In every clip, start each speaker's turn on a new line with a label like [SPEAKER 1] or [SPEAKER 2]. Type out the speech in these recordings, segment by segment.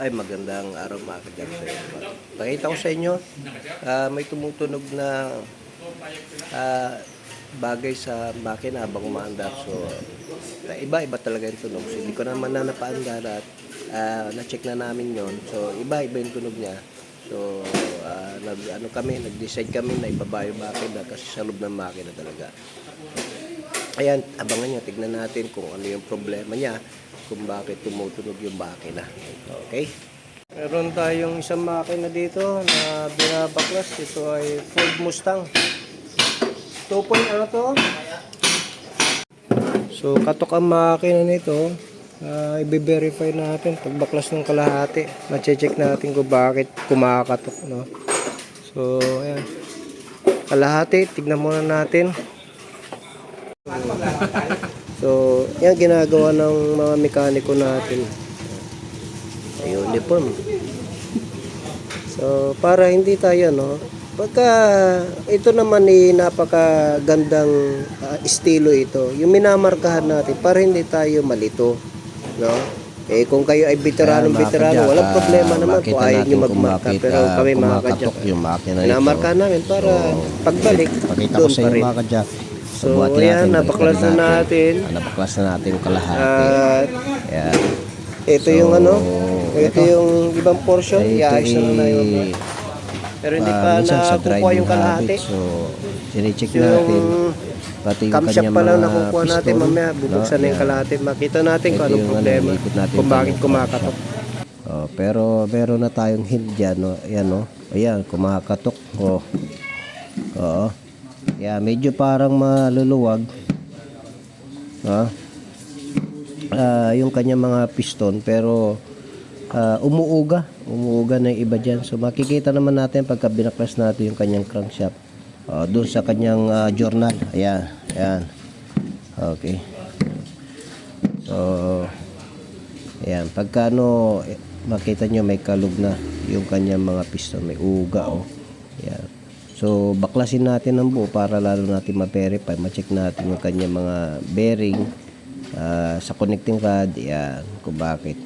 [SPEAKER 1] Ay, magandang araw mga kadyap sa inyo. Pakita ko sa inyo, may tumutunog na bagay sa makina habang umaandar. So, iba-iba talaga yung tunog. So, hindi ko naman na napaandar at na-check na namin yon. So, iba-iba yung tunog niya. So, nag-decide kami na ibaba yung makina kasi sa loob ng makina talaga. Ayan, abangan nyo, tignan natin kung ano yung problema niya, kung bakit tumutunog yung makina. Okay? Meron tayong isang makina dito na binabaklas. Ito ay Ford Mustang 2.0 to. So, katok ang makina nito. I-verify natin pagbaklas ng kalahati. Ma-check natin kung bakit kumakatok, no? So, ayan. Kalahati, tignan muna natin. So, yan ginagawa ng mga mekaniko natin. Uniform. So, para hindi tayo, no? Pagka ito naman ay napakagandang estilo ito. Yung minamarkahan natin para hindi tayo malito, no? Eh kung kayo ay veterano, walang problema naman kung ayaw nyo magmarka. Pero kami mga kadyak, minamarkahan namin para pagbalik, doon pa rin. So, ayan, napaklas na natin.
[SPEAKER 2] Napaklas na natin yung kalahati.
[SPEAKER 1] Ito yung ito yung ibang portion. Iayos na yun. Pero hindi pa nakukuha yung kalahati.
[SPEAKER 2] So, sinicheck natin. Pati yung
[SPEAKER 1] camshaft
[SPEAKER 2] kanyang
[SPEAKER 1] pa lang
[SPEAKER 2] mga
[SPEAKER 1] nakukuha natin. Mamaya, bubuksan na yung kalahati. Makita natin kung anong problema. Kung bakit kumakatok.
[SPEAKER 2] Pero meron na tayong hint dyan. No? Ayan, no? Ayan, kumakatok. Oo. Yeah, medyo parang maluluwag. Yung kanyang mga piston, pero umuuga na yung iba dyan. So makikita naman natin pagka binaklas natin yung kanyang crankshaft doon sa kanyang journal. Ayan. Okay. So ayan, pagka makita nyo may kalug na yung kanyang mga piston, may uga. Ayan. So, baklasin natin ang buo para lalo natin ma-verify, ma-check natin yung kanyang mga bearing sa connecting rod, yan, kung bakit.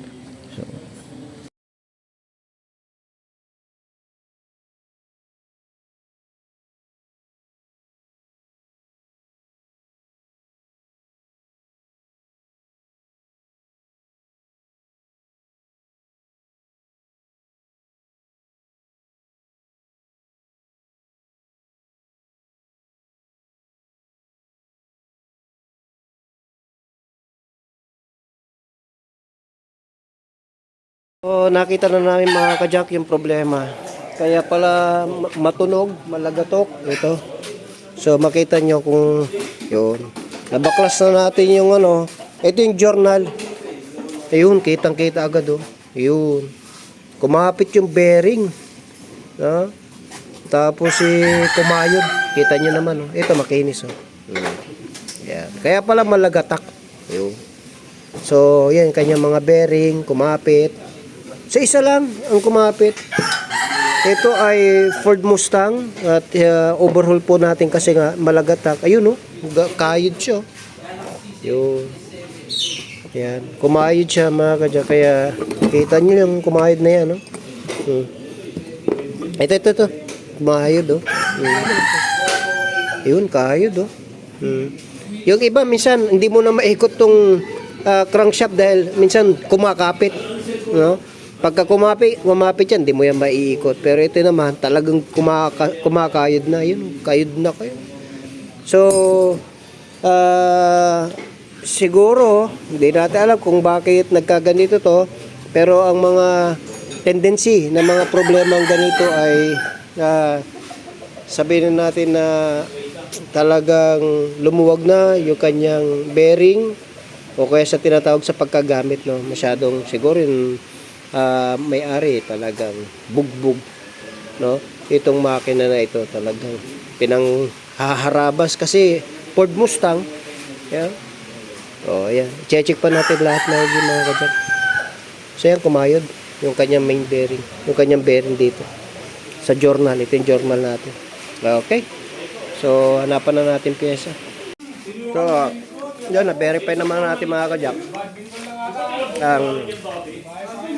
[SPEAKER 2] So,
[SPEAKER 1] nakita na namin mga kadyak yung problema. Kaya pala matunog, malagatok. Ito. So, makita nyo kung yun. Nabaklas na natin yung ito yung journal. Ayun, kitang-kita agad Ayun. Kumapit yung bearing. Tapos kumayod. Kita nyo naman Ito makinis Yan. Kaya pala malagatak. Ayun. So, yan kanyang mga bearing, kumapit. So, isa lang ang kumapit. Ito ay Ford Mustang at overhaul po natin kasi nga malagatak. Ayun kayod siya. Yun. Yan. Kumayod siya mga kadya. Kaya kita nyo yung kumayod na yan. Ito. Kumayod Yun, kayod Yung iba minsan hindi mo na maikot tong crankshaft dahil minsan kumakapit. Pagka kumapit yan, hindi mo yan maiikot. Pero ito naman, talagang kumakayod na. Yun, kayod na kayo. So, siguro, hindi natin alam kung bakit nagkaganito to. Pero ang mga tendency na mga problemang ganito ay sabihin natin na talagang lumuwag na yung kanyang bearing o kaya sa tinatawag sa pagkagamit, masyadong siguro yung may-ari talagang bugbog, itong makina na ito talagang pinanghaharabas kasi Ford Mustang. Yan. Ayan. Check pa natin lahat na yung mga kadyan. So yan, kumayod yung kanyang main bearing, yung kanyang bearing dito sa journal. Ito yung journal natin. Okay. So hanapan na natin pyesa. So yan, na-verify naman natin mga kadyak.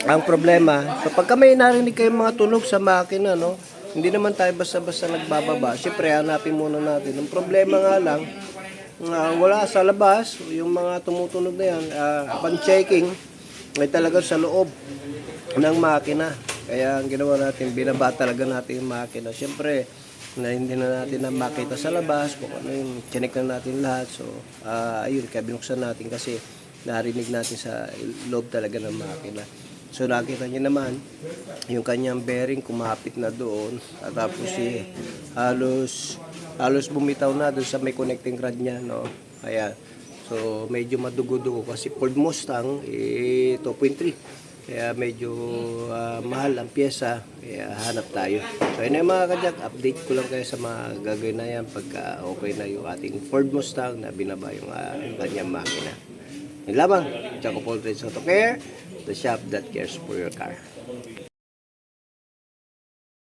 [SPEAKER 1] ang problema, kapag may narinig kayong mga tunog sa makina, no, hindi naman tayo basta-basta nagbababa. Siyempre, hanapin muna natin. Ang problema nga lang, wala sa labas, yung mga tumutunog na yan, upon checking, ay talaga sa loob ng makina. Kaya ang ginawa natin, binaba talaga natin yung makina. Siyempre, na hindi na natin na makita sa labas, kung ano yung chinek na natin lahat. So, ayun, kaya binuksan natin kasi narinig natin sa loob talaga ng makina. So nakita niyo naman yung kanyang bearing kumapit na doon at tapos halos bumitaw na doon sa may connecting rod niya, no. Ayan. So medyo madugo-dugo kasi Ford Mustang 2.3. Kaya medyo mahal ang pyesa, kaya hanap tayo. So yun yung mga kadyak, update ko lang kayo sa mga gagawin na yan pagka okay na yung ating Ford Mustang na binaba yung kanyang makina. Yun lamang, Jaco Paul Trades Auto Care, the shop that cares for your car.